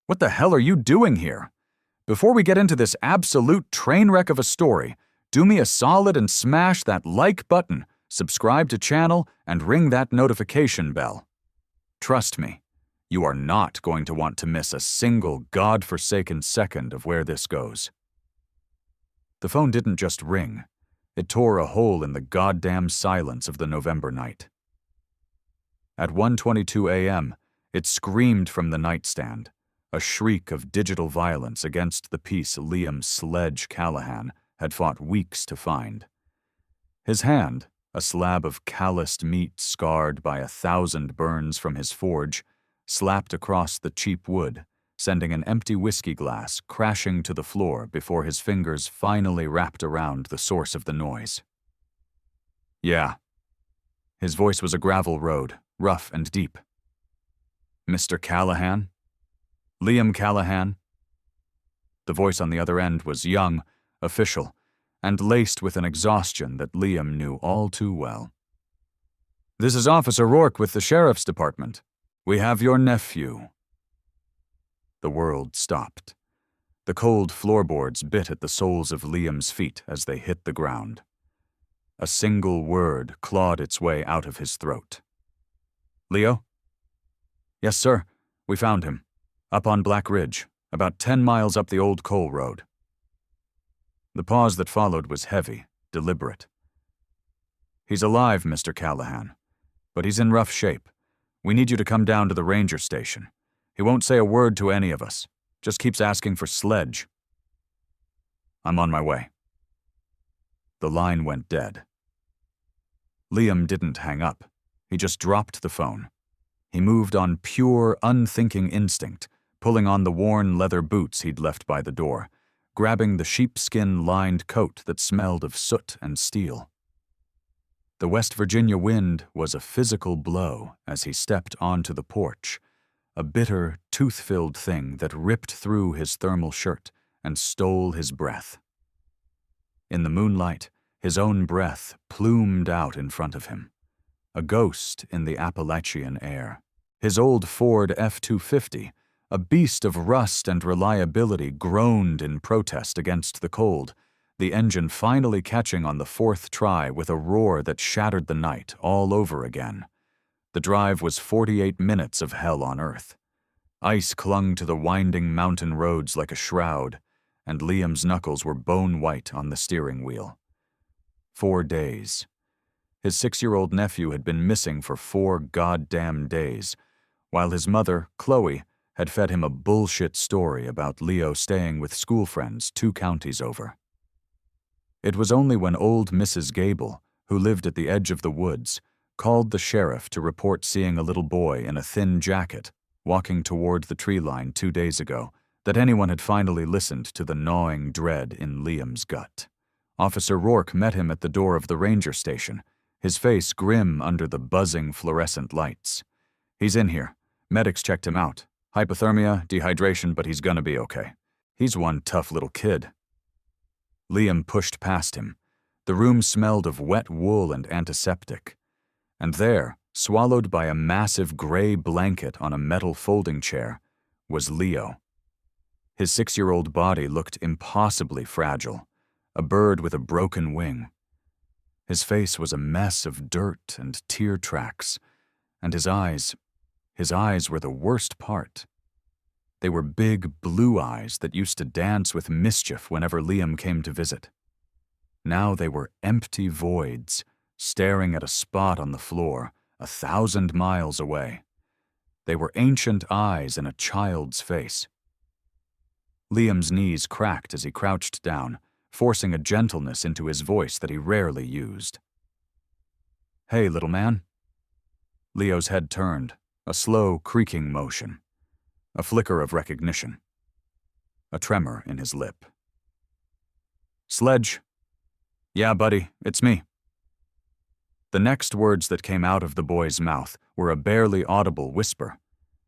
What the hell are you doing here? Before we get into this absolute train wreck of a story, do me a solid and smash that like button, subscribe to channel, and ring that notification bell. Trust me, you are not going to want to miss a single godforsaken second of where this goes. The phone didn't just ring. It tore a hole in the goddamn silence of the November night. At 1:22 a.m., it screamed from the nightstand, a shriek of digital violence against the peace Liam "Sledge" Callahan had fought weeks to find. His hand, a slab of calloused meat scarred by 1,000 burns from his forge, slapped across the cheap wood, sending an empty whiskey glass crashing to the floor before his fingers finally wrapped around the source of the noise. Yeah. His voice was a gravel road, rough and deep. Mr. Callahan? Liam Callahan? The voice on the other end was young, official, and laced with an exhaustion that Liam knew all too well. "This is Officer Rourke with the Sheriff's Department. We have your nephew." The world stopped. The cold floorboards bit at the soles of Liam's feet as they hit the ground. A single word clawed its way out of his throat. "Leo?" "Yes, sir. We found him. Up on Black Ridge, about 10 miles up the old coal road." The pause that followed was heavy, deliberate. "He's alive, Mr. Callahan, but he's in rough shape. We need you to come down to the ranger station. He won't say a word to any of us, just keeps asking for Sledge." "I'm on my way." The line went dead. Liam didn't hang up. He just dropped the phone. He moved on pure, unthinking instinct, pulling on the worn leather boots he'd left by the door, grabbing the sheepskin-lined coat that smelled of soot and steel. The West Virginia wind was a physical blow as he stepped onto the porch, a bitter, tooth-filled thing that ripped through his thermal shirt and stole his breath. In the moonlight, his own breath plumed out in front of him, a ghost in the Appalachian air. His old Ford F-250, a beast of rust and reliability, groaned in protest against the cold, the engine finally catching on the fourth try with a roar that shattered the night all over again. The drive was 48 minutes of hell on earth. Ice clung to the winding mountain roads like a shroud, and Liam's knuckles were bone-white on the steering wheel. 4 days. His 6-year-old nephew had been missing for 4 goddamn days, while his mother, Chloe, had fed him a bullshit story about Leo staying with school friends 2 counties over. It was only when old Mrs. Gable, who lived at the edge of the woods, called the sheriff to report seeing a little boy in a thin jacket walking toward the tree line 2 days ago that anyone had finally listened to the gnawing dread in Liam's gut. Officer Rourke met him at the door of the ranger station, his face grim under the buzzing fluorescent lights. "He's in here. Medics checked him out. Hypothermia, dehydration, but he's gonna be okay. He's one tough little kid." Liam pushed past him. The room smelled of wet wool and antiseptic. And there, swallowed by a massive gray blanket on a metal folding chair, was Leo. His 6-year-old body looked impossibly fragile, a bird with a broken wing. His face was a mess of dirt and tear tracks, and his eyes were the worst part. They were big blue eyes that used to dance with mischief whenever Liam came to visit. Now they were empty voids, staring at a spot on the floor 1,000 miles away. They were ancient eyes in a child's face. Liam's knees cracked as he crouched down, forcing a gentleness into his voice that he rarely used. "Hey, little man." Leo's head turned, a slow, creaking motion. A flicker of recognition. A tremor in his lip. "Sledge." "Yeah, buddy, it's me." The next words that came out of the boy's mouth were a barely audible whisper,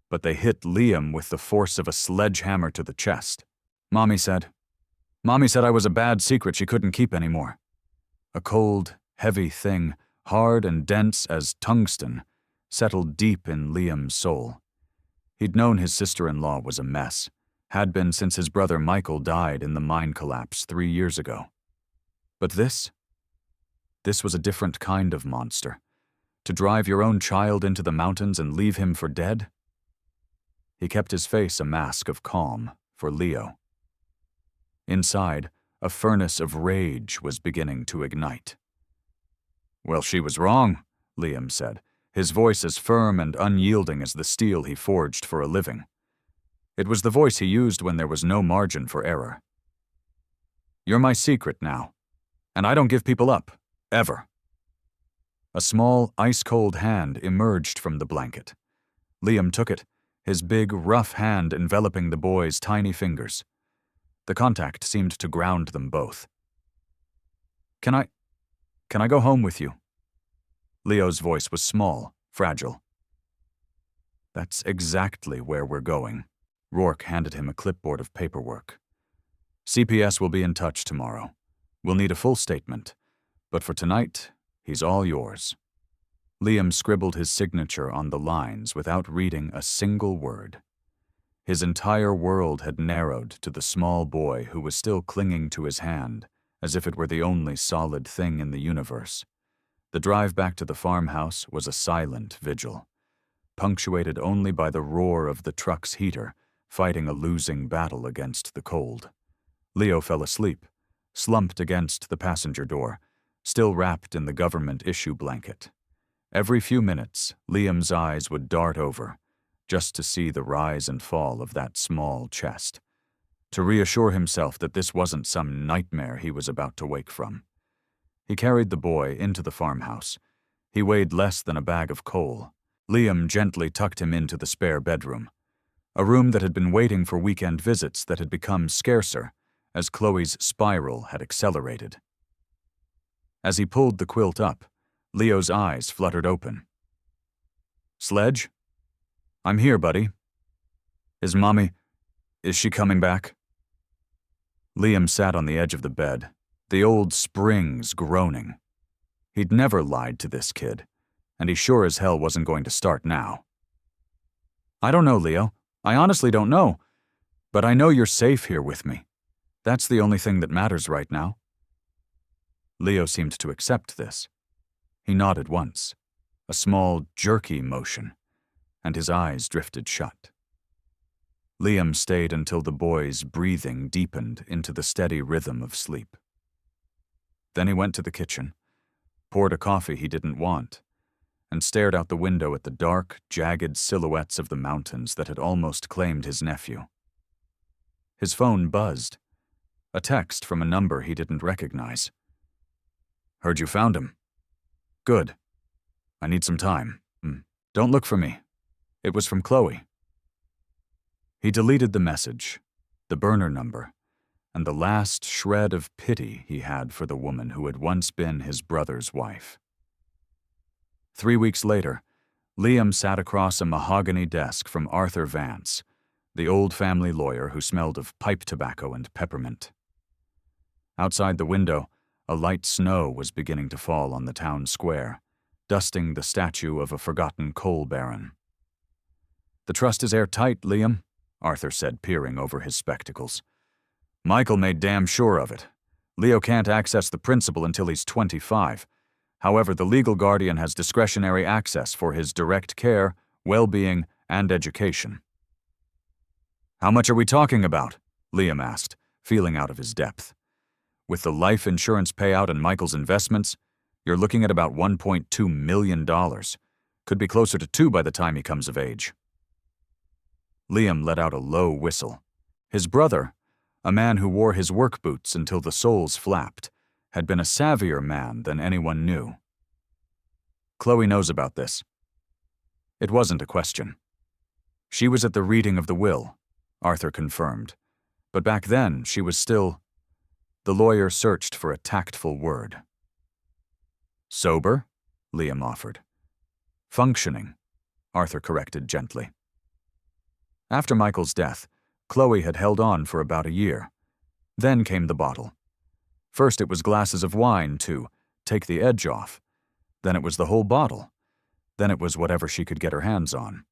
but they hit Liam with the force of a sledgehammer to the chest. Mommy said I was a bad secret she couldn't keep anymore." A cold, heavy thing, hard and dense as tungsten, settled deep in Liam's soul. He'd known his sister-in-law was a mess, had been since his brother Michael died in the mine collapse 3 years ago. But this was a different kind of monster. To drive your own child into the mountains and leave him for dead? He kept his face a mask of calm for Leo. Inside, a furnace of rage was beginning to ignite. "Well, she was wrong," Liam said, his voice as firm and unyielding as the steel he forged for a living. It was the voice he used when there was no margin for error. "You're my secret now, and I don't give people up, ever." A small, ice-cold hand emerged from the blanket. Liam took it, his big, rough hand enveloping the boy's tiny fingers. The contact seemed to ground them both. Can I go home with you?" Leo's voice was small, fragile. "That's exactly where we're going." Rourke handed him a clipboard of paperwork. "CPS will be in touch tomorrow. We'll need a full statement, but for tonight, he's all yours." Liam scribbled his signature on the lines without reading a single word. His entire world had narrowed to the small boy who was still clinging to his hand, as if it were the only solid thing in the universe. The drive back to the farmhouse was a silent vigil, punctuated only by the roar of the truck's heater, fighting a losing battle against the cold. Leo fell asleep, slumped against the passenger door, still wrapped in the government issue blanket. Every few minutes, Liam's eyes would dart over, just to see the rise and fall of that small chest, to reassure himself that this wasn't some nightmare he was about to wake from. He carried the boy into the farmhouse. He weighed less than a bag of coal. Liam gently tucked him into the spare bedroom, a room that had been waiting for weekend visits that had become scarcer as Chloe's spiral had accelerated. As he pulled the quilt up, Leo's eyes fluttered open. "Sledge? I'm here, buddy. Is she coming back?" Liam sat on the edge of the bed, the old springs groaning. He'd never lied to this kid, and he sure as hell wasn't going to start now. "I don't know, Leo. I honestly don't know. But I know you're safe here with me. That's the only thing that matters right now." Leo seemed to accept this. He nodded once, a small, jerky motion, and his eyes drifted shut. Liam stayed until the boy's breathing deepened into the steady rhythm of sleep. Then he went to the kitchen, poured a coffee he didn't want, and stared out the window at the dark, jagged silhouettes of the mountains that had almost claimed his nephew. His phone buzzed, a text from a number he didn't recognize. "Heard you found him. Good. I need some time. Don't look for me." It was from Chloe. He deleted the message, the burner number, and the last shred of pity he had for the woman who had once been his brother's wife. 3 weeks later, Liam sat across a mahogany desk from Arthur Vance, the old family lawyer who smelled of pipe tobacco and peppermint. Outside the window, a light snow was beginning to fall on the town square, dusting the statue of a forgotten coal baron. "The trust is airtight, Liam," Arthur said, peering over his spectacles. "Michael made damn sure of it. Leo can't access the principal until he's 25. However, the legal guardian has discretionary access for his direct care, well-being, and education." "How much are we talking about?" Liam asked, feeling out of his depth. "With the life insurance payout and Michael's investments, you're looking at about $1.2 million. Could be closer to 2 by the time he comes of age." Liam let out a low whistle. His brother, a man who wore his work boots until the soles flapped, had been a savvier man than anyone knew. "Chloe knows about this." It wasn't a question. "She was at the reading of the will," Arthur confirmed. "But back then, she was still—" The lawyer searched for a tactful word. "Sober?" Liam offered. "Functioning," Arthur corrected gently. After Michael's death, Chloe had held on for about a year. Then came the bottle. First it was glasses of wine to take the edge off. Then it was the whole bottle. Then it was whatever she could get her hands on.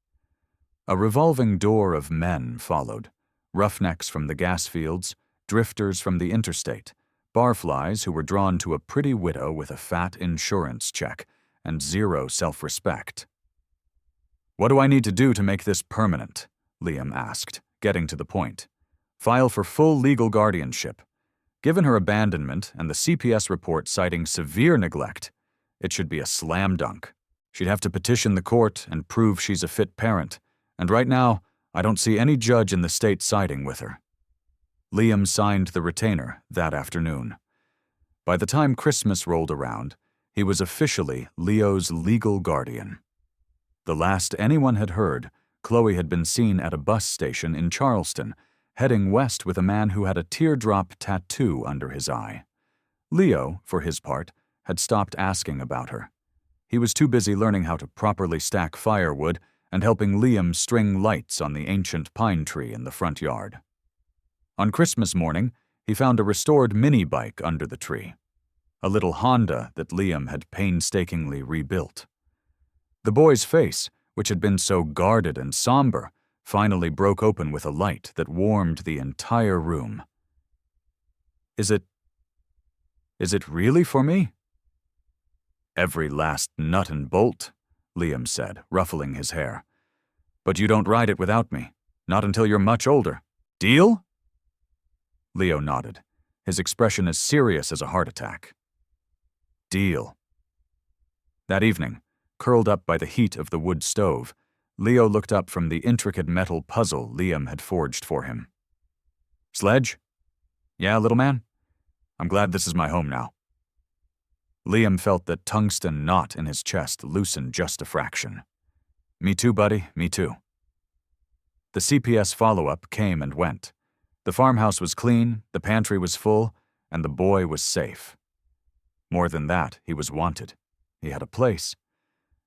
A revolving door of men followed, roughnecks from the gas fields, drifters from the interstate, barflies who were drawn to a pretty widow with a fat insurance check and zero self-respect. "What do I need to do to make this permanent?" Liam asked, getting to the point. "File for full legal guardianship. Given her abandonment and the CPS report citing severe neglect, it should be a slam dunk. She'd have to petition the court and prove she's a fit parent, and right now, I don't see any judge in the state siding with her." Liam signed the retainer that afternoon. By the time Christmas rolled around, he was officially Leo's legal guardian. The last anyone had heard, Chloe had been seen at a bus station in Charleston, heading west with a man who had a teardrop tattoo under his eye. Leo, for his part, had stopped asking about her. He was too busy learning how to properly stack firewood and helping Liam string lights on the ancient pine tree in the front yard. On Christmas morning, he found a restored mini-bike under the tree, a little Honda that Liam had painstakingly rebuilt. The boy's face, which had been so guarded and somber, finally broke open with a light that warmed the entire room. Is it really for me?" "Every last nut and bolt," Liam said, ruffling his hair. "But you don't ride it without me, not until you're much older. Deal?" Leo nodded, his expression as serious as a heart attack. "Deal." That evening, curled up by the heat of the wood stove, Leo looked up from the intricate metal puzzle Liam had forged for him. "Sledge? Yeah, little man? I'm glad this is my home now." Liam felt that tungsten knot in his chest loosen just a fraction. "Me too, buddy, me too." The CPS follow-up came and went. The farmhouse was clean, the pantry was full, and the boy was safe. More than that, he was wanted. He had a place.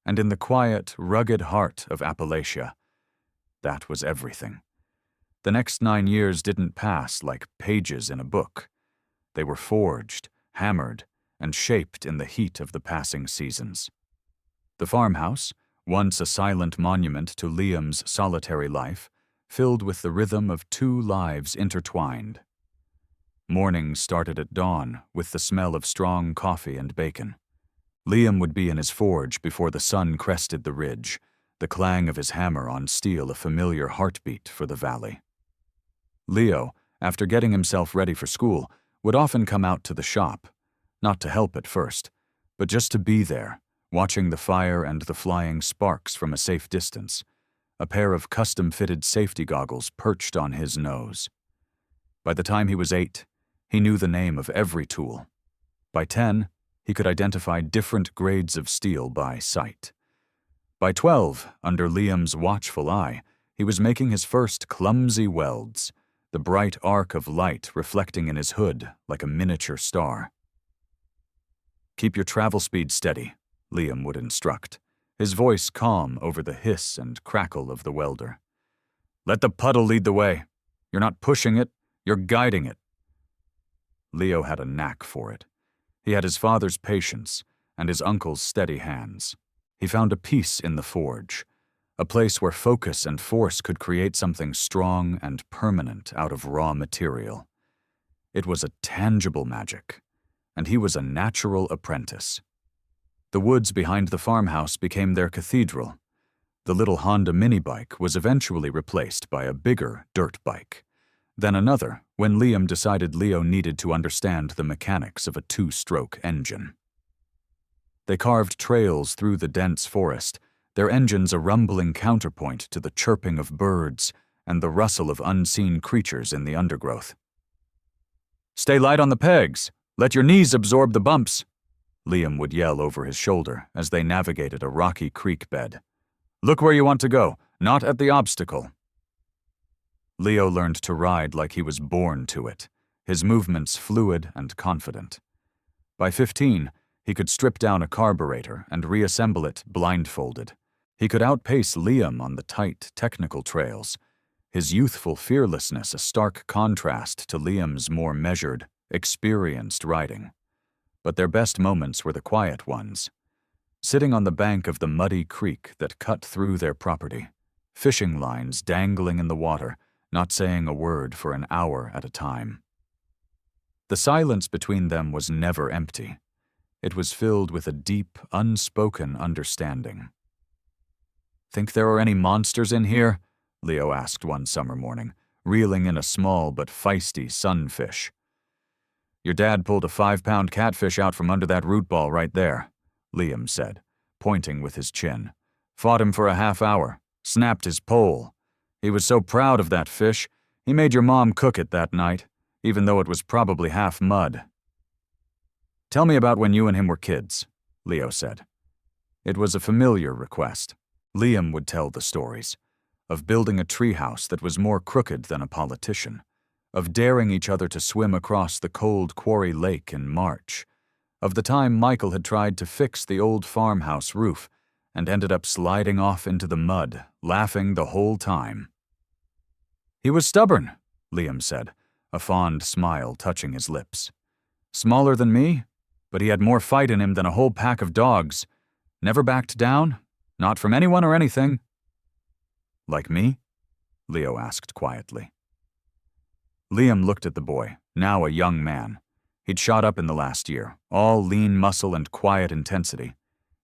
And in the quiet, rugged heart of Appalachia, that was everything. The next 9 years didn't pass like pages in a book. They were forged, hammered, and shaped in the heat of the passing seasons. The farmhouse, once a silent monument to Liam's solitary life, filled with the rhythm of 2 lives intertwined. Morning started at dawn with the smell of strong coffee and bacon. Liam would be in his forge before the sun crested the ridge, the clang of his hammer on steel a familiar heartbeat for the valley. Leo, after getting himself ready for school, would often come out to the shop, not to help at first, but just to be there, watching the fire and the flying sparks from a safe distance, a pair of custom-fitted safety goggles perched on his nose. By the time he was 8, he knew the name of every tool. By 10, he could identify different grades of steel by sight. By 12, under Liam's watchful eye, he was making his first clumsy welds, the bright arc of light reflecting in his hood like a miniature star. "Keep your travel speed steady," Liam would instruct, his voice calm over the hiss and crackle of the welder. "Let the puddle lead the way. You're not pushing it, you're guiding it." Leo had a knack for it. He had his father's patience and his uncle's steady hands. He found a peace in the forge, a place where focus and force could create something strong and permanent out of raw material. It was a tangible magic, and he was a natural apprentice. The woods behind the farmhouse became their cathedral. The little Honda mini-bike was eventually replaced by a bigger dirt bike. Then another, when Liam decided Leo needed to understand the mechanics of a 2-stroke engine. They carved trails through the dense forest, their engines a rumbling counterpoint to the chirping of birds and the rustle of unseen creatures in the undergrowth. "Stay light on the pegs! Let your knees absorb the bumps!" Liam would yell over his shoulder as they navigated a rocky creek bed. "Look where you want to go, not at the obstacle." Leo learned to ride like he was born to it, his movements fluid and confident. By 15, he could strip down a carburetor and reassemble it blindfolded. He could outpace Liam on the tight, technical trails, his youthful fearlessness a stark contrast to Liam's more measured, experienced riding. But their best moments were the quiet ones. Sitting on the bank of the muddy creek that cut through their property, fishing lines dangling in the water, not saying a word for an hour at a time. The silence between them was never empty. It was filled with a deep, unspoken understanding. "Think there are any monsters in here?" Leo asked one summer morning, reeling in a small but feisty sunfish. "Your dad pulled a 5-pound catfish out from under that root ball right there," Liam said, pointing with his chin. "Fought him for a half hour, snapped his pole. He was so proud of that fish, he made your mom cook it that night, even though it was probably half mud." "Tell me about when you and him were kids," Leo said. It was a familiar request. Liam would tell the stories of building a treehouse that was more crooked than a politician, of daring each other to swim across the cold quarry lake in March, of the time Michael had tried to fix the old farmhouse roof and ended up sliding off into the mud, laughing the whole time. "He was stubborn," Liam said, a fond smile touching his lips. "Smaller than me, but he had more fight in him than a whole pack of dogs. Never backed down, not from anyone or anything." "Like me?" Leo asked quietly. Liam looked at the boy, now a young man. He'd shot up in the last year, all lean muscle and quiet intensity.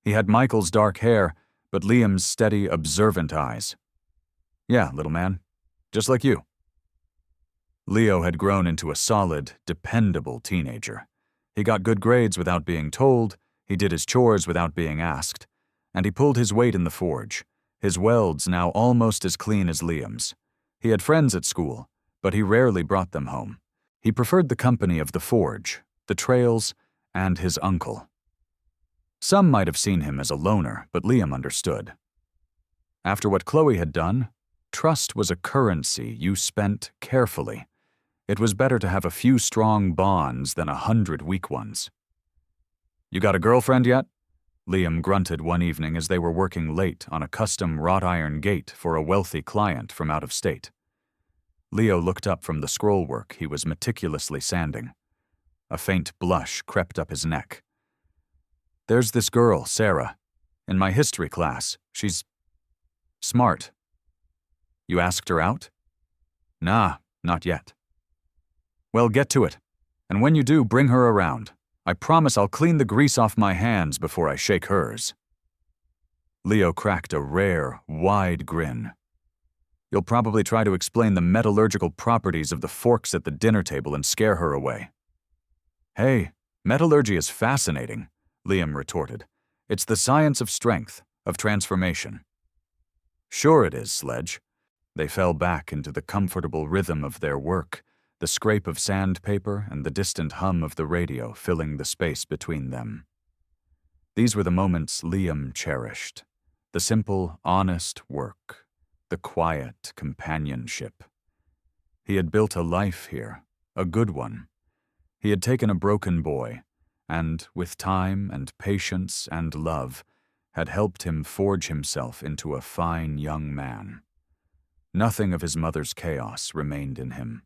He had Michael's dark hair, but Liam's steady, observant eyes. "Yeah, little man. Just like you." Leo had grown into a solid, dependable teenager. He got good grades without being told, he did his chores without being asked, and he pulled his weight in the forge, his welds now almost as clean as Liam's. He had friends at school, but he rarely brought them home. He preferred the company of the forge, the trails, and his uncle. Some might have seen him as a loner, but Liam understood. After what Chloe had done, trust was a currency you spent carefully. It was better to have a few strong bonds than 100 weak ones. "You got a girlfriend yet?" Liam grunted one evening as they were working late on a custom wrought iron gate for a wealthy client from out of state. Leo looked up from the scroll work he was meticulously sanding. A faint blush crept up his neck. "There's this girl, Sarah. In my history class, she's smart." "You asked her out?" "Nah, not yet." "Well, get to it. And when you do, bring her around. I promise I'll clean the grease off my hands before I shake hers." Leo cracked a rare, wide grin. "You'll probably try to explain the metallurgical properties of the forks at the dinner table and scare her away." "Hey, metallurgy is fascinating," Liam retorted. "It's the science of strength, of transformation." "Sure it is, Sledge." They fell back into the comfortable rhythm of their work, the scrape of sandpaper and the distant hum of the radio filling the space between them. These were the moments Liam cherished, the simple, honest work, the quiet companionship. He had built a life here, a good one. He had taken a broken boy, and, with time and patience and love, had helped him forge himself into a fine young man. Nothing of his mother's chaos remained in him.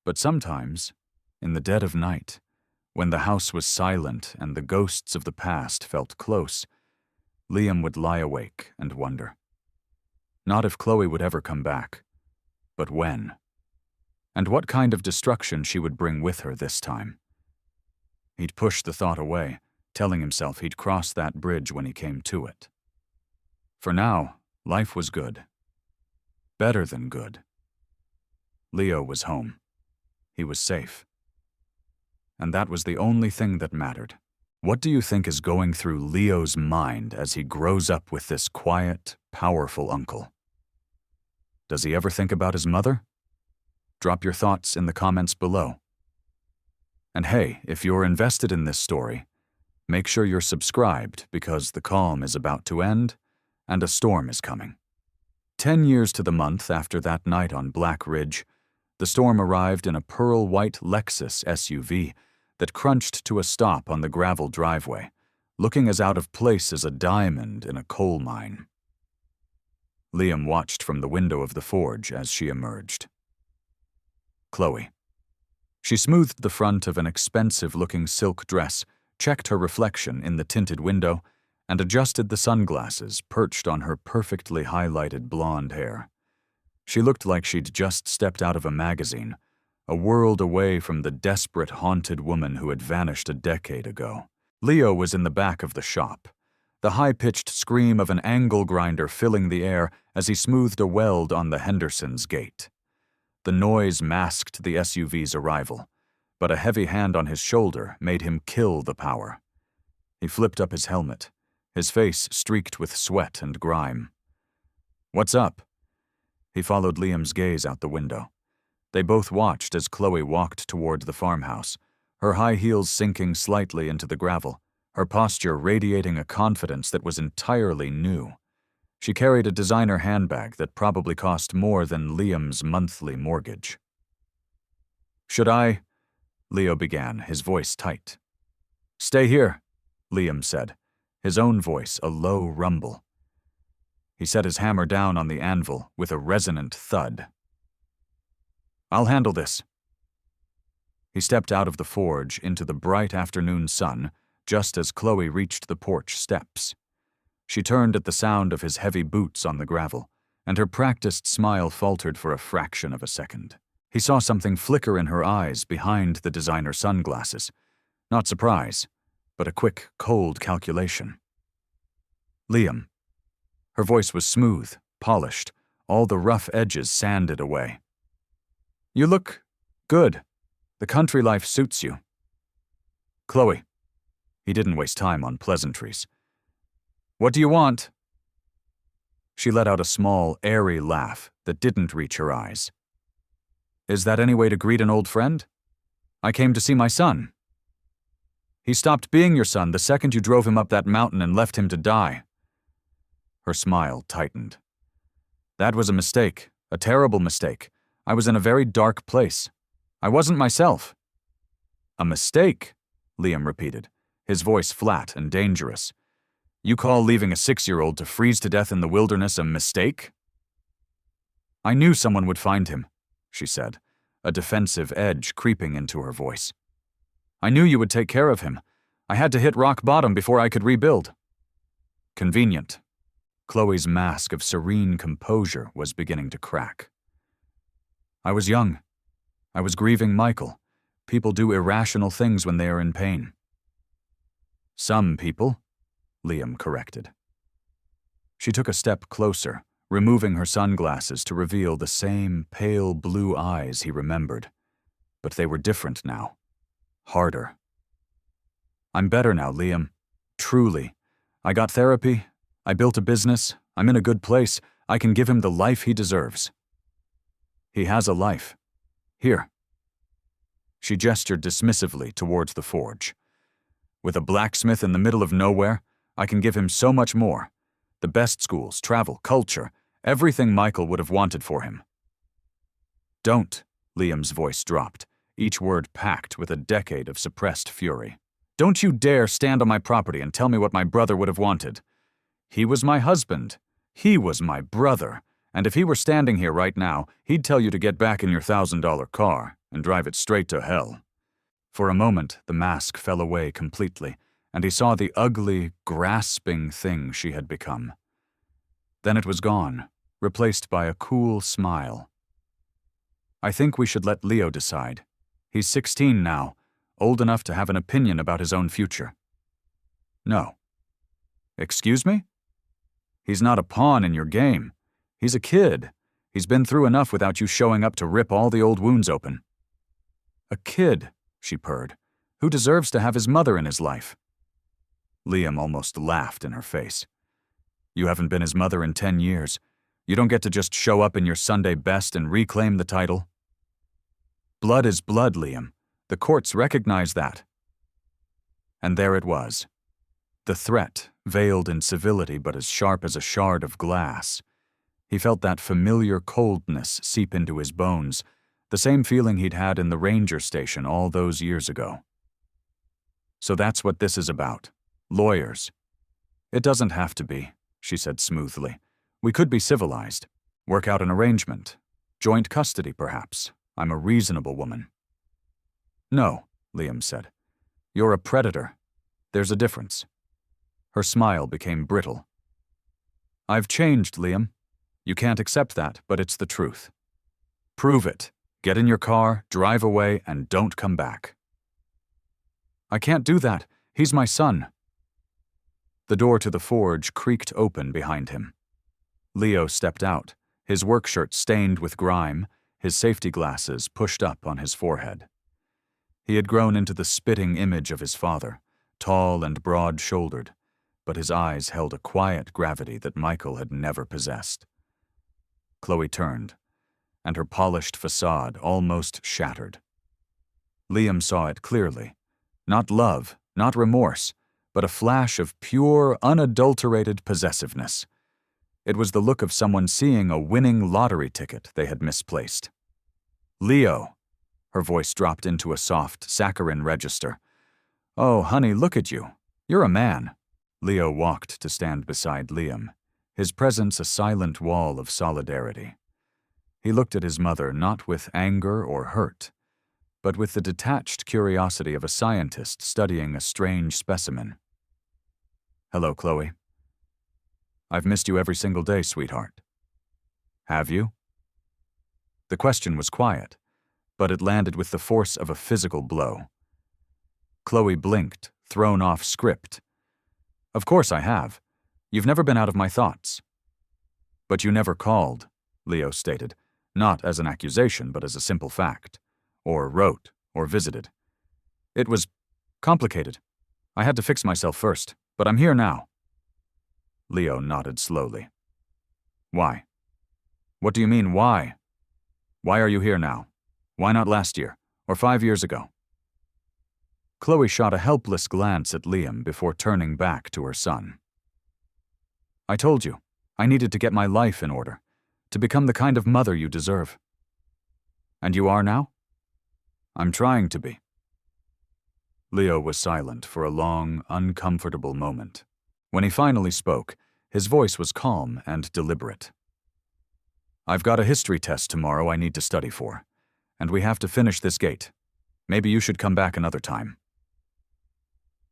But sometimes, in the dead of night, when the house was silent and the ghosts of the past felt close, Liam would lie awake and wonder. Not if Chloe would ever come back, but when. And what kind of destruction she would bring with her this time. He'd push the thought away, telling himself he'd cross that bridge when he came to it. For now, life was good. Better than good. Leo was home. He was safe. And that was the only thing that mattered. What do you think is going through Leo's mind as he grows up with this quiet, powerful uncle? Does he ever think about his mother? Drop your thoughts in the comments below. And hey, if you're invested in this story, make sure you're subscribed because the calm is about to end and a storm is coming. 10 years to the month after that night on Black Ridge, the storm arrived in a pearl-white Lexus SUV that crunched to a stop on the gravel driveway, looking as out of place as a diamond in a coal mine. Liam watched from the window of the forge as she emerged. Chloe. She smoothed the front of an expensive-looking silk dress, checked her reflection in the tinted window, and adjusted the sunglasses perched on her perfectly highlighted blonde hair. She looked like she'd just stepped out of a magazine, a world away from the desperate, haunted woman who had vanished a decade ago. Leo was in the back of the shop, the high-pitched scream of an angle grinder filling the air as he smoothed a weld on the Henderson's gate. The noise masked the SUV's arrival, but a heavy hand on his shoulder made him kill the power. He flipped up his helmet, his face streaked with sweat and grime. "What's up?" He followed Liam's gaze out the window. They both watched as Chloe walked toward the farmhouse, her high heels sinking slightly into the gravel, her posture radiating a confidence that was entirely new. She carried a designer handbag that probably cost more than Liam's monthly mortgage. "Should I?" Leo began, his voice tight. "Stay here," Liam said, his own voice a low rumble. He set his hammer down on the anvil with a resonant thud. "I'll handle this." He stepped out of the forge into the bright afternoon sun just as Chloe reached the porch steps. She turned at the sound of his heavy boots on the gravel, and her practiced smile faltered for a fraction of a second. He saw something flicker in her eyes behind the designer sunglasses. Not surprise, but a quick, cold calculation. "Liam." Her voice was smooth, polished, all the rough edges sanded away. "You look good. The country life suits you." "Chloe." He didn't waste time on pleasantries. "What do you want?" She let out a small, airy laugh that didn't reach her eyes. "Is that any way to greet an old friend? I came to see my son." "He stopped being your son the second you drove him up that mountain and left him to die." Her smile tightened. "That was a mistake, a terrible mistake. I was in a very dark place. I wasn't myself." "A mistake?" Liam repeated, his voice flat and dangerous. "You call leaving a 6-year-old to freeze to death in the wilderness a mistake?" "I knew someone would find him," she said, a defensive edge creeping into her voice. "I knew you would take care of him. I had to hit rock bottom before I could rebuild." "Convenient." Chloe's mask of serene composure was beginning to crack. "I was young. I was grieving Michael. People do irrational things when they are in pain." "Some people," Liam corrected. She took a step closer, removing her sunglasses to reveal the same pale blue eyes he remembered. But they were different now. Harder. "I'm better now, Liam. Truly. I got therapy. I built a business. I'm in a good place. I can give him the life he deserves." "He has a life. Here." She gestured dismissively towards the forge. "With a blacksmith in the middle of nowhere, I can give him so much more. The best schools, travel, culture, everything Michael would have wanted for him." "Don't," Liam's voice dropped, each word packed with a decade of suppressed fury. "Don't you dare stand on my property and tell me what my brother would have wanted. He was my husband. He was my brother. And if he were standing here right now, he'd tell you to get back in your $1,000 car and drive it straight to hell." For a moment, the mask fell away completely, and he saw the ugly, grasping thing she had become. Then it was gone, replaced by a cool smile. "I think we should let Leo decide. He's 16 now, old enough to have an opinion about his own future." "No." "Excuse me?" "He's not a pawn in your game. He's a kid. He's been through enough without you showing up to rip all the old wounds open." "A kid," she purred, "who deserves to have his mother in his life." Liam almost laughed in her face. "You haven't been his mother in 10 years. You don't get to just show up in your Sunday best and reclaim the title." "Blood is blood, Liam. The courts recognize that." And there it was. The threat, veiled in civility but as sharp as a shard of glass. He felt that familiar coldness seep into his bones, the same feeling he'd had in the ranger station all those years ago. "So that's what this is about. Lawyers." "It doesn't have to be," she said smoothly. "We could be civilized. Work out an arrangement. Joint custody, perhaps. I'm a reasonable woman." "No," Liam said. "You're a predator. There's a difference." Her smile became brittle. "I've changed, Liam. You can't accept that, but it's the truth. Prove it. Get in your car, drive away, and don't come back." "I can't do that. He's my son." The door to the forge creaked open behind him. Leo stepped out, his work shirt stained with grime, his safety glasses pushed up on his forehead. He had grown into the spitting image of his father, tall and broad-shouldered, but his eyes held a quiet gravity that Michael had never possessed. Chloe turned, and her polished facade almost shattered. Liam saw it clearly. Not love, not remorse, but a flash of pure, unadulterated possessiveness. It was the look of someone seeing a winning lottery ticket they had misplaced. "Leo," her voice dropped into a soft, saccharine register. "Oh, honey, look at you. You're a man." Leo walked to stand beside Liam, his presence a silent wall of solidarity. He looked at his mother not with anger or hurt, but with the detached curiosity of a scientist studying a strange specimen. "Hello, Chloe. I've missed you every single day, sweetheart." "Have you?" The question was quiet, but it landed with the force of a physical blow. Chloe blinked, thrown off script. "Of course I have. You've never been out of my thoughts." "But you never called," Leo stated, not as an accusation but as a simple fact, or wrote, or visited. "It was complicated. I had to fix myself first, but I'm here now." Leo nodded slowly. "Why? What do you mean, why? Why are you here now? Why not last year, or 5 years ago?" Chloe shot a helpless glance at Liam before turning back to her son. "I told you, I needed to get my life in order, to become the kind of mother you deserve." "And you are now?" "I'm trying to be." Leo was silent for a long, uncomfortable moment. When he finally spoke, his voice was calm and deliberate. "I've got a history test tomorrow I need to study for, and we have to finish this gate. Maybe you should come back another time."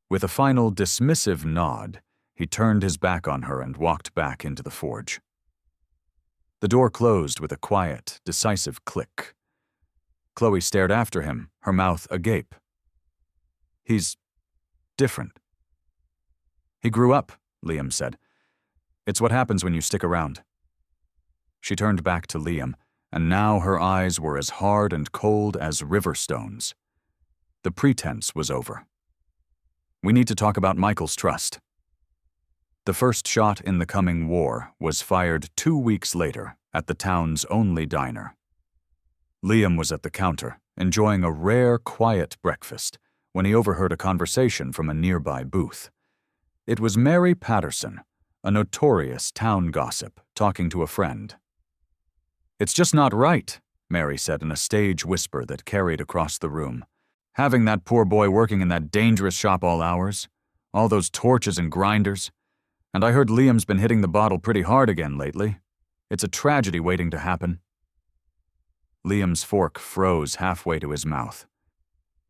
With a final dismissive nod, he turned his back on her and walked back into the forge. The door closed with a quiet, decisive click. Chloe stared after him, her mouth agape. "He's different." "He grew up," Liam said. "It's what happens when you stick around." She turned back to Liam, and now her eyes were as hard and cold as river stones. The pretense was over. "We need to talk about Michael's trust." The first shot in the coming war was fired 2 weeks later at the town's only diner. Liam was at the counter, enjoying a rare, quiet breakfast, when he overheard a conversation from a nearby booth. It was Mary Patterson, a notorious town gossip, talking to a friend. "It's just not right," Mary said in a stage whisper that carried across the room. "Having that poor boy working in that dangerous shop all hours, all those torches and grinders. And I heard Liam's been hitting the bottle pretty hard again lately. It's a tragedy waiting to happen." Liam's fork froze halfway to his mouth.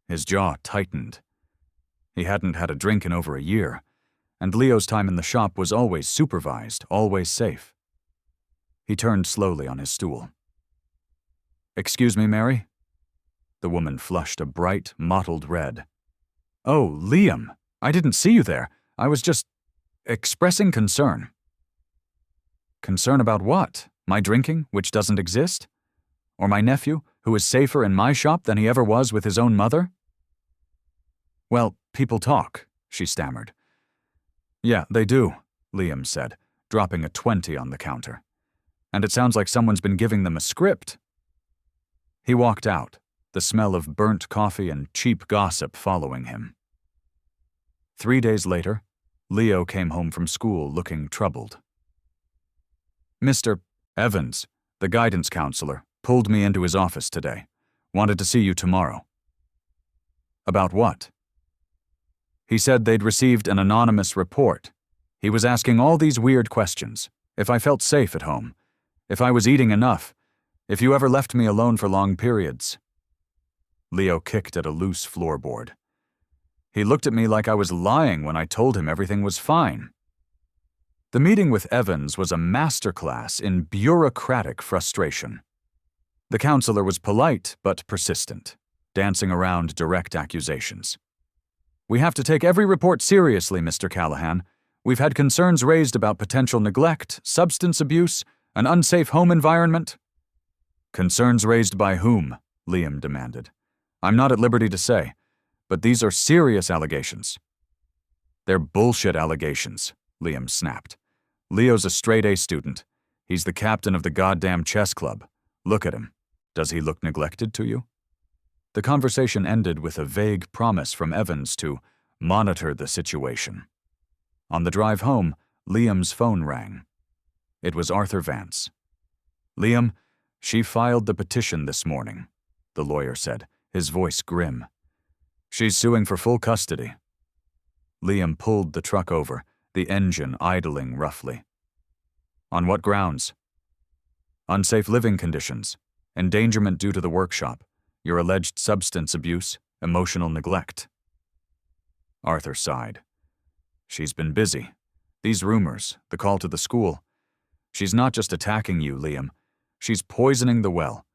His jaw tightened. He hadn't had a drink in over a year, and Leo's time in the shop was always supervised, always safe. He turned slowly on his stool. "Excuse me, Mary?" The woman flushed a bright, mottled red. "Oh, Liam, I didn't see you there. I was just expressing concern." "Concern about what? My drinking, which doesn't exist? Or my nephew, who is safer in my shop than he ever was with his own mother?" "Well, people talk," she stammered. "Yeah, they do," Liam said, dropping a 20 on the counter. "And it sounds like someone's been giving them a script." He walked out, the smell of burnt coffee and cheap gossip following him. 3 days later, Leo came home from school looking troubled. "Mr. Evans, the guidance counselor, pulled me into his office today. Wanted to see you tomorrow." "About what?" "He said they'd received an anonymous report. He was asking all these weird questions. If I felt safe at home. If I was eating enough. If you ever left me alone for long periods." Leo kicked at a loose floorboard. He looked at me like I was lying when I told him everything was fine. The meeting with Evans was a masterclass in bureaucratic frustration. The counselor was polite but persistent, dancing around direct accusations. "We have to take every report seriously, Mr. Callahan. We've had concerns raised about potential neglect, substance abuse, an unsafe home environment." "Concerns raised by whom?" Liam demanded. "I'm not at liberty to say, but these are serious allegations." "They're bullshit allegations," Liam snapped. "Leo's a straight-A student. He's the captain of the goddamn chess club. Look at him. Does he look neglected to you?" The conversation ended with a vague promise from Evans to monitor the situation. On the drive home, Liam's phone rang. It was Arthur Vance. "Liam, she filed the petition this morning," the lawyer said, his voice grim. "She's suing for full custody." Liam pulled the truck over, the engine idling roughly. "On what grounds?" "Unsafe living conditions, endangerment due to the workshop, your alleged substance abuse, emotional neglect." Arthur sighed. "She's been busy. These rumors, the call to the school. She's not just attacking you, Liam. She's poisoning the well,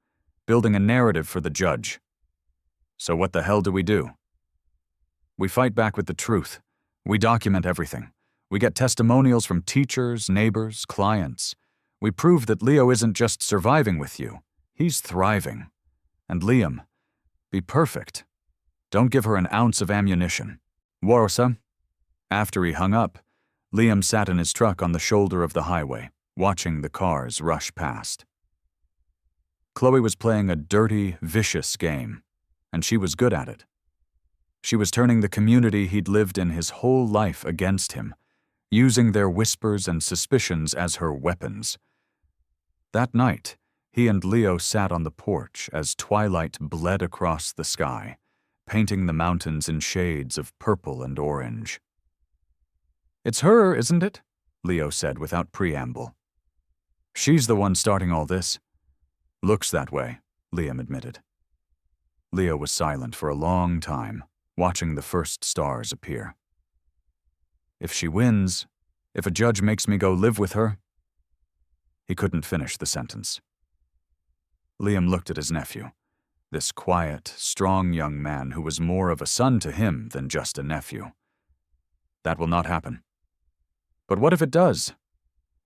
building a narrative for the judge. So what the hell do we do?" "We fight back with the truth. We document everything. We get testimonials from teachers, neighbors, clients. We prove that Leo isn't just surviving with you. He's thriving. And Liam, be perfect. Don't give her an ounce of ammunition. Warsa." After he hung up, Liam sat in his truck on the shoulder of the highway, watching the cars rush past. Chloe was playing a dirty, vicious game, and she was good at it. She was turning the community he'd lived in his whole life against him, using their whispers and suspicions as her weapons. That night, he and Leo sat on the porch as twilight bled across the sky, painting the mountains in shades of purple and orange. "It's her, isn't it?" Leo said without preamble. "She's the one starting all this." "Looks that way," Liam admitted. Leo was silent for a long time, watching the first stars appear. "If she wins, if a judge makes me go live with her—" He couldn't finish the sentence. Liam looked at his nephew, this quiet, strong young man who was more of a son to him than just a nephew. "That will not happen." "But what if it does?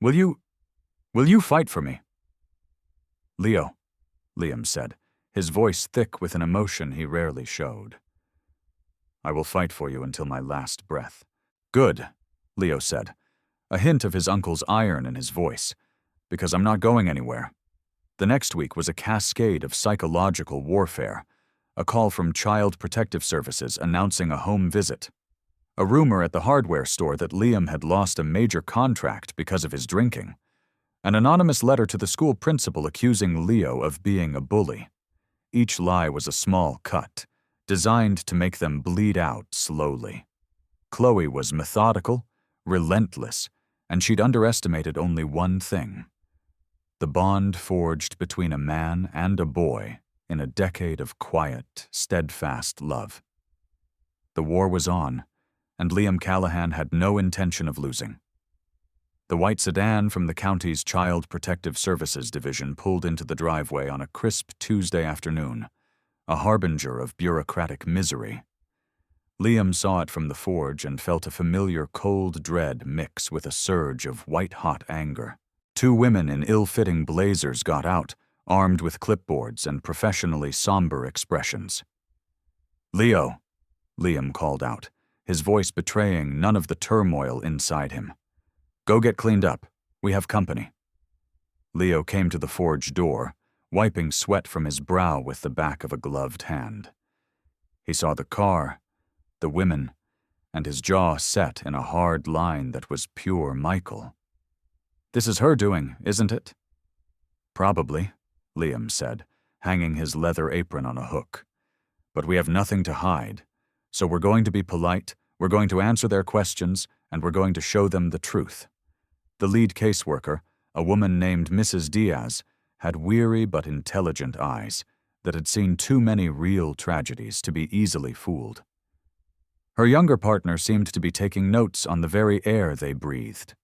Will you fight for me?" "Leo," Liam said, his voice thick with an emotion he rarely showed. "I will fight for you until my last breath." "Good," Leo said, a hint of his uncle's iron in his voice, "because I'm not going anywhere." The next week was a cascade of psychological warfare, a call from Child Protective Services announcing a home visit, a rumor at the hardware store that Liam had lost a major contract because of his drinking, an anonymous letter to the school principal accusing Leo of being a bully. Each lie was a small cut, designed to make them bleed out slowly. Chloe was methodical, relentless, and she'd underestimated only one thing: the bond forged between a man and a boy in a decade of quiet, steadfast love. The war was on, and Liam Callahan had no intention of losing. The white sedan from the county's Child Protective Services division pulled into the driveway on a crisp Tuesday afternoon, a harbinger of bureaucratic misery. Liam saw it from the forge and felt a familiar cold dread mix with a surge of white-hot anger. Two women in ill-fitting blazers got out, armed with clipboards and professionally somber expressions. "Leo," Liam called out, his voice betraying none of the turmoil inside him. "Go get cleaned up. We have company." Leo came to the forge door, wiping sweat from his brow with the back of a gloved hand. He saw the car, the women, and his jaw set in a hard line that was pure Michael. "This is her doing, isn't it?" "Probably," Liam said, hanging his leather apron on a hook. "But we have nothing to hide, so we're going to be polite, we're going to answer their questions, and we're going to show them the truth." The lead caseworker, a woman named Mrs. Diaz, had weary but intelligent eyes that had seen too many real tragedies to be easily fooled. Her younger partner seemed to be taking notes on the very air they breathed.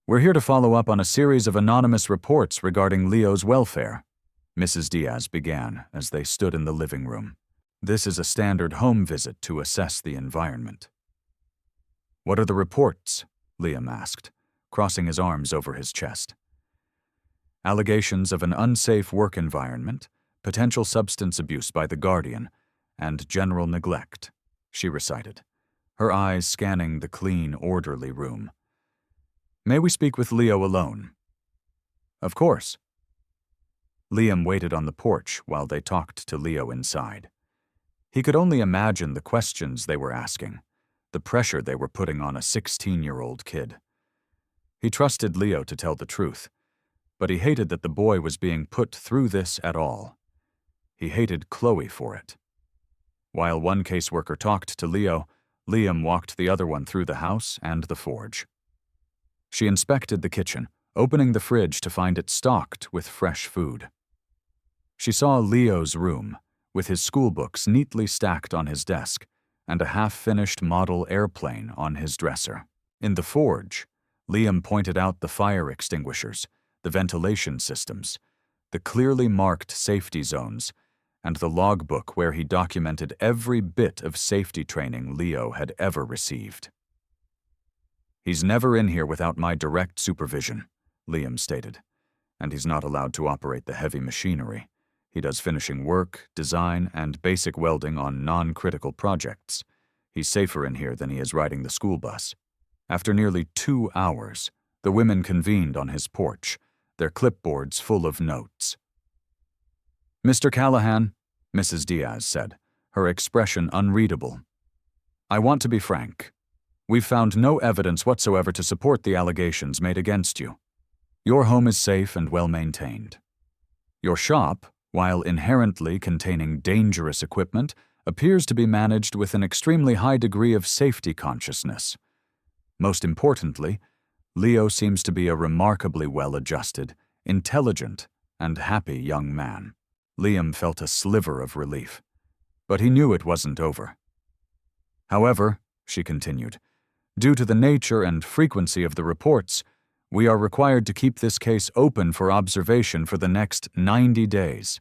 "We're here to follow up on a series of anonymous reports regarding Leo's welfare," Mrs. Diaz began as they stood in the living room. "This is a standard home visit to assess the environment." "What are the reports?" Liam asked, crossing his arms over his chest. "Allegations of an unsafe work environment, potential substance abuse by the guardian, and general neglect," she recited, her eyes scanning the clean, orderly room. "May we speak with Leo alone?" "Of course." Liam waited on the porch while they talked to Leo inside. He could only imagine the questions they were asking, the pressure they were putting on a 16-year-old kid. He trusted Leo to tell the truth, but he hated that the boy was being put through this at all. He hated Chloe for it. While one caseworker talked to Leo, Liam walked the other one through the house and the forge. She inspected the kitchen, opening the fridge to find it stocked with fresh food. She saw Leo's room, with his schoolbooks neatly stacked on his desk and a half-finished model airplane on his dresser. In the forge, Liam pointed out the fire extinguishers, the ventilation systems, the clearly marked safety zones, and the logbook where he documented every bit of safety training Leo had ever received. "He's never in here without my direct supervision," Liam stated, "and he's not allowed to operate the heavy machinery. He does finishing work, design, and basic welding on non-critical projects. He's safer in here than he is riding the school bus." After nearly 2 hours, the women convened on his porch, their clipboards full of notes. "Mr. Callahan," Mrs. Diaz said, her expression unreadable, "I want to be frank. We've found no evidence whatsoever to support the allegations made against you. Your home is safe and well-maintained. Your shop, while inherently containing dangerous equipment, appears to be managed with an extremely high degree of safety consciousness. Most importantly, Leo seems to be a remarkably well-adjusted, intelligent, and happy young man." Liam felt a sliver of relief, but he knew it wasn't over. "However," she continued, "due to the nature and frequency of the reports, we are required to keep this case open for observation for the next 90 days.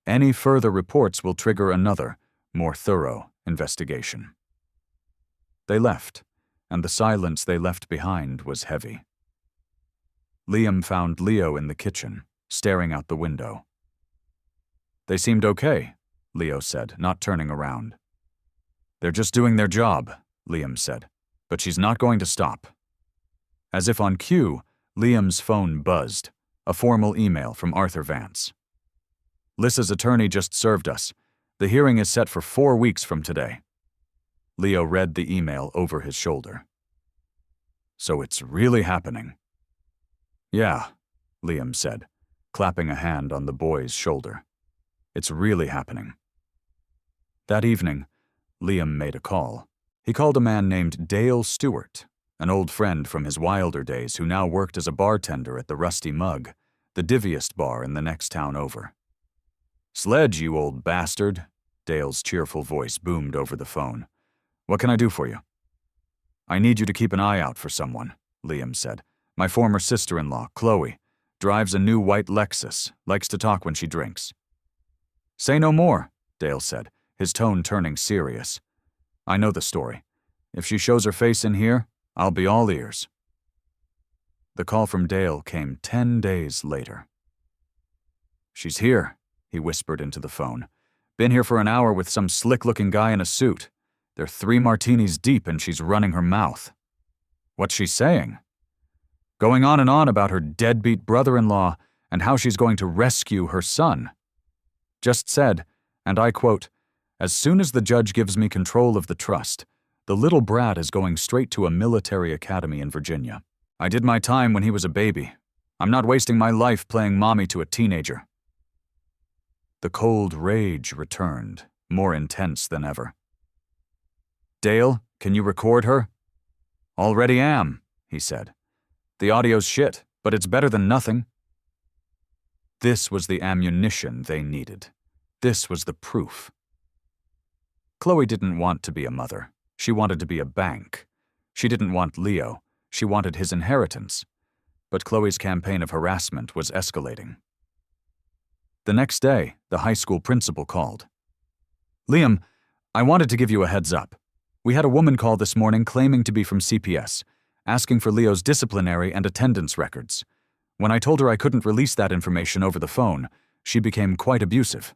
Any further reports will trigger another, more thorough investigation." They left, and the silence they left behind was heavy. Liam found Leo in the kitchen, staring out the window. "They seemed okay," Leo said, not turning around. "They're just doing their job," Liam said, "but she's not going to stop." As if on cue, Liam's phone buzzed, a formal email from Arthur Vance. "Lissa's attorney just served us. The hearing is set for 4 weeks from today." Leo read the email over his shoulder. "So it's really happening." "Yeah," Liam said, clapping a hand on the boy's shoulder. "It's really happening." That evening, Liam made a call. He called a man named Dale Stewart, an old friend from his wilder days who now worked as a bartender at the Rusty Mug, the divviest bar in the next town over. "Sledge, you old bastard," Dale's cheerful voice boomed over the phone. "What can I do for you?" "I need you to keep an eye out for someone," Liam said. "My former sister-in-law, Chloe, drives a new white Lexus, likes to talk when she drinks." "Say no more," Dale said, his tone turning serious. "I know the story. If she shows her face in here, I'll be all ears." The call from Dale came 10 days later. "She's here," he whispered into the phone. "Been here for an hour with some slick-looking guy in a suit. They're 3 martinis deep and she's running her mouth." "What's she saying?" "Going on and on about her deadbeat brother-in-law and how she's going to rescue her son. Just said, and I quote, 'As soon as the judge gives me control of the trust, the little brat is going straight to a military academy in Virginia. I did my time when he was a baby. I'm not wasting my life playing mommy to a teenager.'" The cold rage returned, more intense than ever. "Dale, can you record her?" "Already am," he said. "The audio's shit, but it's better than nothing." This was the ammunition they needed. This was the proof. Chloe didn't want to be a mother. She wanted to be a bank. She didn't want Leo. She wanted his inheritance. But Chloe's campaign of harassment was escalating. The next day, the high school principal called. "Liam, I wanted to give you a heads up. We had a woman call this morning claiming to be from CPS, asking for Leo's disciplinary and attendance records. When I told her I couldn't release that information over the phone, she became quite abusive.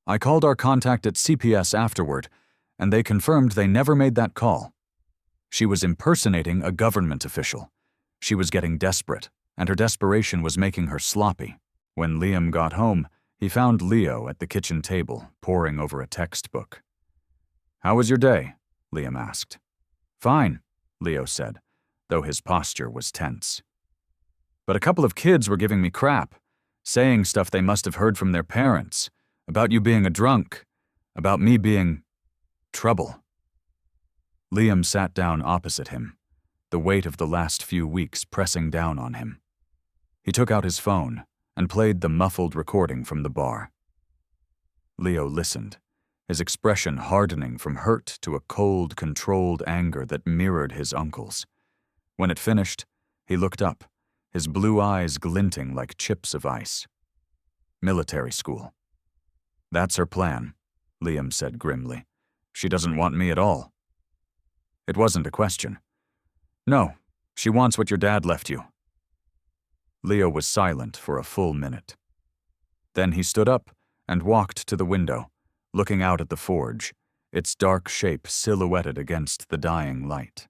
I called our contact at CPS afterward, and they confirmed they never made that call. She was impersonating a government official. She was getting desperate, and her desperation was making her sloppy. When Liam got home, he found Leo at the kitchen table, poring over a textbook. "How was your day?" Liam asked. "Fine," Leo said, though his posture was tense. "But a couple of kids were giving me crap, saying stuff they must have heard from their parents, about you being a drunk, about me being trouble." Liam sat down opposite him, the weight of the last few weeks pressing down on him. He took out his phone and played the muffled recording from the bar. Leo listened, his expression hardening from hurt to a cold, controlled anger that mirrored his uncle's. When it finished, he looked up, his blue eyes glinting like chips of ice. "Military school." "That's her plan," Liam said grimly. "She doesn't want me at all." It wasn't a question. "No, she wants what your dad left you." Leo was silent for a full minute. Then he stood up and walked to the window, looking out at the forge, its dark shape silhouetted against the dying light.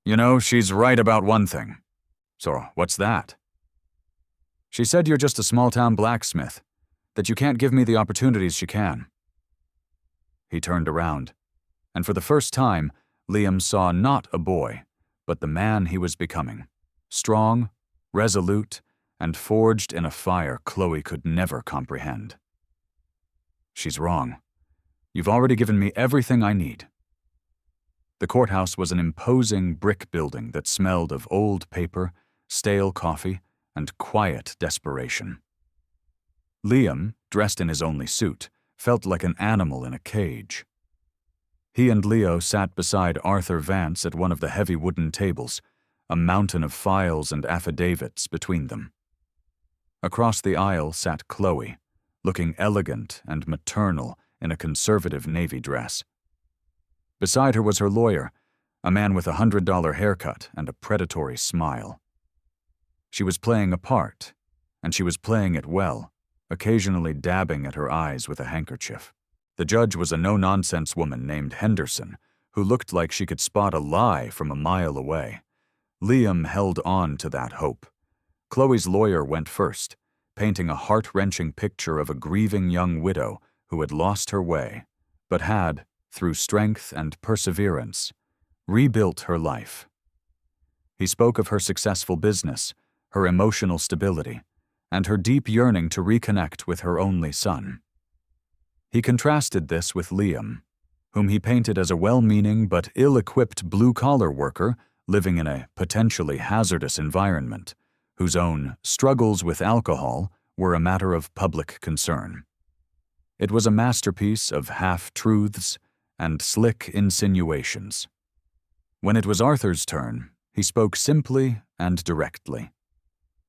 "You know, she's right about one thing." "So, what's that?" "She said you're just a small-town blacksmith, that you can't give me the opportunities she can." He turned around, and for the first time, Liam saw not a boy, but the man he was becoming, strong, resolute, and forged in a fire Chloe could never comprehend. "She's wrong. You've already given me everything I need." The courthouse was an imposing brick building that smelled of old paper, stale coffee, and quiet desperation. Liam, dressed in his only suit, felt like an animal in a cage. He and Leo sat beside Arthur Vance at one of the heavy wooden tables, a mountain of files and affidavits between them. Across the aisle sat Chloe, looking elegant and maternal in a conservative navy dress. Beside her was her lawyer, a man with a $100 haircut and a predatory smile. She was playing a part, and she was playing it well, occasionally dabbing at her eyes with a handkerchief. The judge was a no-nonsense woman named Henderson, who looked like she could spot a lie from a mile away. Liam held on to that hope. Chloe's lawyer went first, painting a heart-wrenching picture of a grieving young widow who had lost her way, but had, through strength and perseverance, rebuilt her life. He spoke of her successful business, her emotional stability, and her deep yearning to reconnect with her only son. He contrasted this with Liam, whom he painted as a well-meaning but ill-equipped blue-collar worker living in a potentially hazardous environment, whose own struggles with alcohol were a matter of public concern. It was a masterpiece of half-truths and slick insinuations. When it was Arthur's turn, he spoke simply and directly.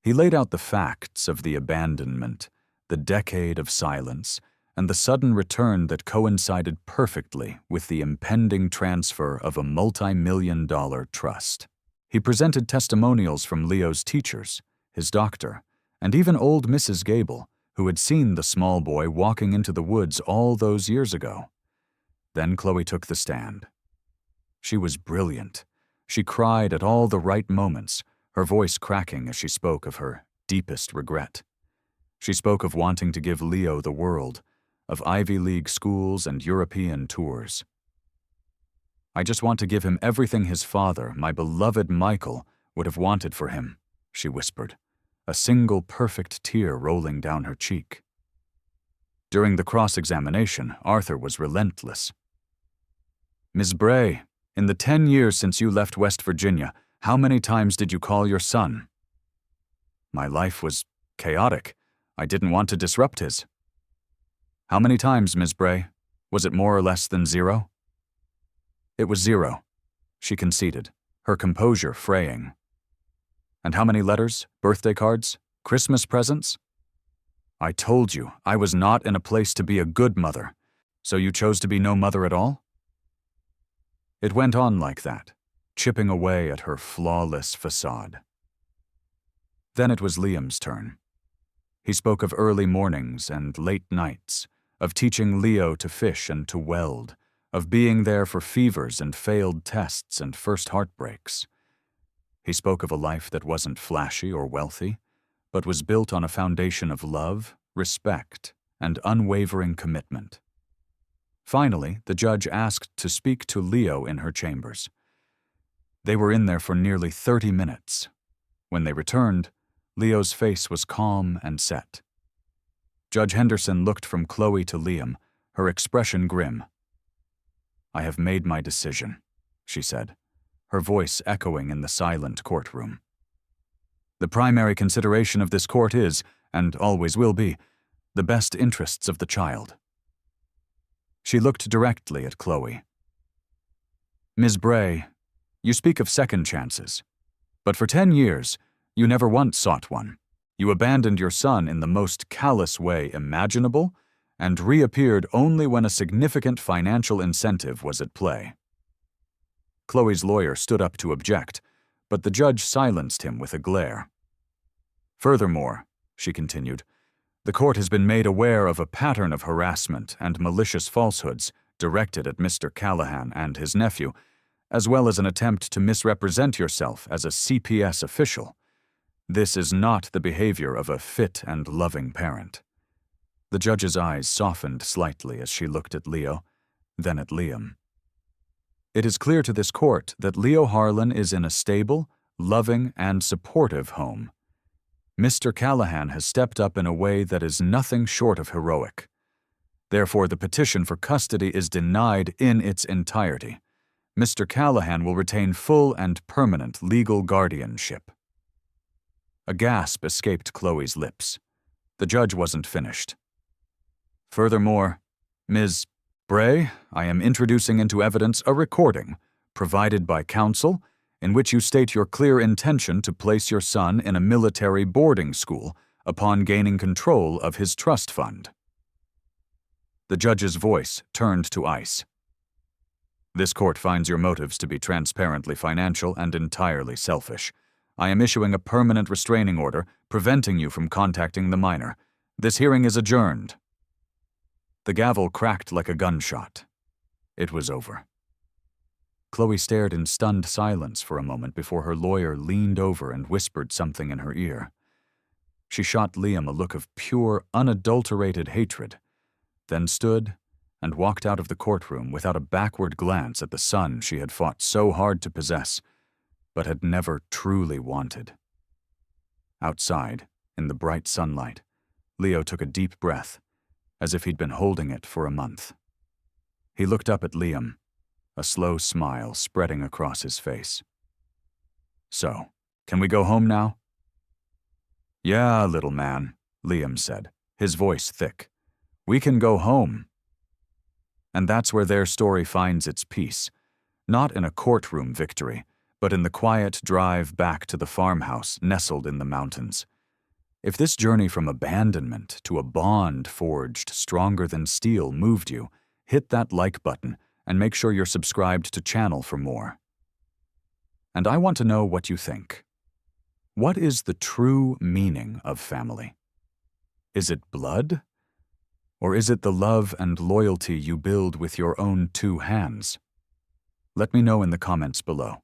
He laid out the facts of the abandonment, the decade of silence, and the sudden return that coincided perfectly with the impending transfer of a multi-million-dollar trust. He presented testimonials from Leo's teachers, his doctor, and even old Mrs. Gable, who had seen the small boy walking into the woods all those years ago. Then Chloe took the stand. She was brilliant. She cried at all the right moments, her voice cracking as she spoke of her deepest regret. She spoke of wanting to give Leo the world, of Ivy League schools and European tours. "I just want to give him everything his father, my beloved Michael, would have wanted for him," she whispered, a single perfect tear rolling down her cheek. During the cross-examination, Arthur was relentless. "Ms. Bray, in the 10 years since you left West Virginia, how many times did you call your son?" "My life was chaotic. I didn't want to disrupt his." "How many times, Ms. Bray? Was it more or less than 0? It was 0, she conceded, her composure fraying. And how many letters, birthday cards, Christmas presents? I told you I was not in a place to be a good mother, so you chose to be no mother at all? It went on like that, chipping away at her flawless facade. Then it was Liam's turn. He spoke of early mornings and late nights, of teaching Leo to fish and to weld, of being there for fevers and failed tests and first heartbreaks. He spoke of a life that wasn't flashy or wealthy, but was built on a foundation of love, respect, and unwavering commitment. Finally, the judge asked to speak to Leo in her chambers. They were in there for nearly 30 minutes. When they returned, Leo's face was calm and set. Judge Henderson looked from Chloe to Liam, her expression grim. "I have made my decision," she said, her voice echoing in the silent courtroom. "The primary consideration of this court is, and always will be, the best interests of the child." She looked directly at Chloe. "Ms. Bray, you speak of second chances, but for 10 years, you never once sought one. You abandoned your son in the most callous way imaginable and reappeared only when a significant financial incentive was at play." Chloe's lawyer stood up to object, but the judge silenced him with a glare. "Furthermore," she continued, "the court has been made aware of a pattern of harassment and malicious falsehoods directed at Mr. Callahan and his nephew, as well as an attempt to misrepresent yourself as a CPS official. This is not the behavior of a fit and loving parent." The judge's eyes softened slightly as she looked at Leo, then at Liam. "It is clear to this court that Leo Harlan is in a stable, loving, and supportive home. Mr. Callahan has stepped up in a way that is nothing short of heroic. Therefore, the petition for custody is denied in its entirety. Mr. Callahan will retain full and permanent legal guardianship." A gasp escaped Chloe's lips. The judge wasn't finished. "Furthermore, Ms. Bray, I am introducing into evidence a recording, provided by counsel, in which you state your clear intention to place your son in a military boarding school upon gaining control of his trust fund." The judge's voice turned to ice. "This court finds your motives to be transparently financial and entirely selfish. I am issuing a permanent restraining order preventing you from contacting the minor. This hearing is adjourned." The gavel cracked like a gunshot. It was over. Chloe stared in stunned silence for a moment before her lawyer leaned over and whispered something in her ear. She shot Liam a look of pure, unadulterated hatred, then stood and walked out of the courtroom without a backward glance at the son she had fought so hard to possess, but had never truly wanted. Outside, in the bright sunlight, Leo took a deep breath, as if he'd been holding it for a month. He looked up at Liam, a slow smile spreading across his face. "So, can we go home now?" "Yeah, little man," Liam said, his voice thick. "We can go home." And that's where their story finds its peace, not in a courtroom victory, but in the quiet drive back to the farmhouse nestled in the mountains. If this journey from abandonment to a bond forged stronger than steel moved you, hit that like button and make sure you're subscribed to channel for more. And I want to know what you think. What is the true meaning of family? Is it blood? Or is it the love and loyalty you build with your own 2 hands? Let me know in the comments below.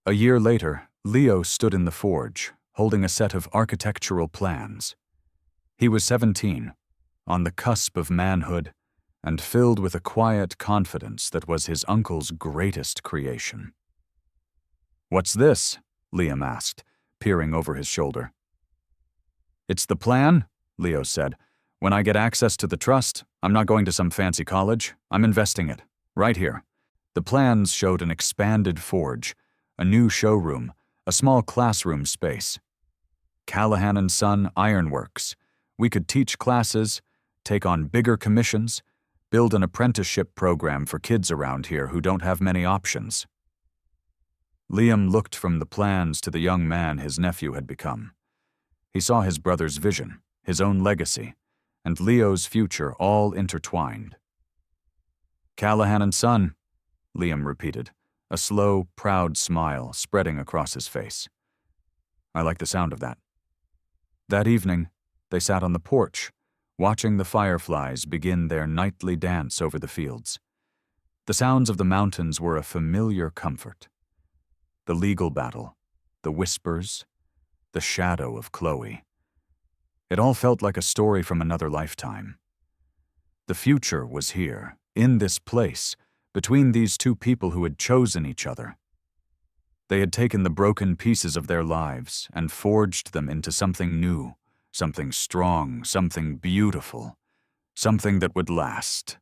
A year later, Leo stood in the forge, holding a set of architectural plans. He was 17, on the cusp of manhood, and filled with a quiet confidence that was his uncle's greatest creation. "What's this?" Liam asked, peering over his shoulder. "It's the plan," Leo said. "When I get access to the trust, I'm not going to some fancy college. I'm investing it, right here." The plans showed an expanded forge, a new showroom, a small classroom space. "Callahan and Son Ironworks. We could teach classes, take on bigger commissions, Build an apprenticeship program for kids around here who don't have many options. Liam looked from the plans to the young man his nephew had become. He saw his brother's vision, his own legacy, and Leo's future all intertwined. Callahan and Son, Liam repeated, a slow, proud smile spreading across his face. I like the sound of that. That evening, they sat on the porch, watching the fireflies begin their nightly dance over the fields. The sounds of the mountains were a familiar comfort. The legal battle, the whispers, the shadow of Chloe. It all felt like a story from another lifetime. The future was here, in this place, between these two people who had chosen each other. They had taken the broken pieces of their lives and forged them into something new, something strong, something beautiful, something that would last.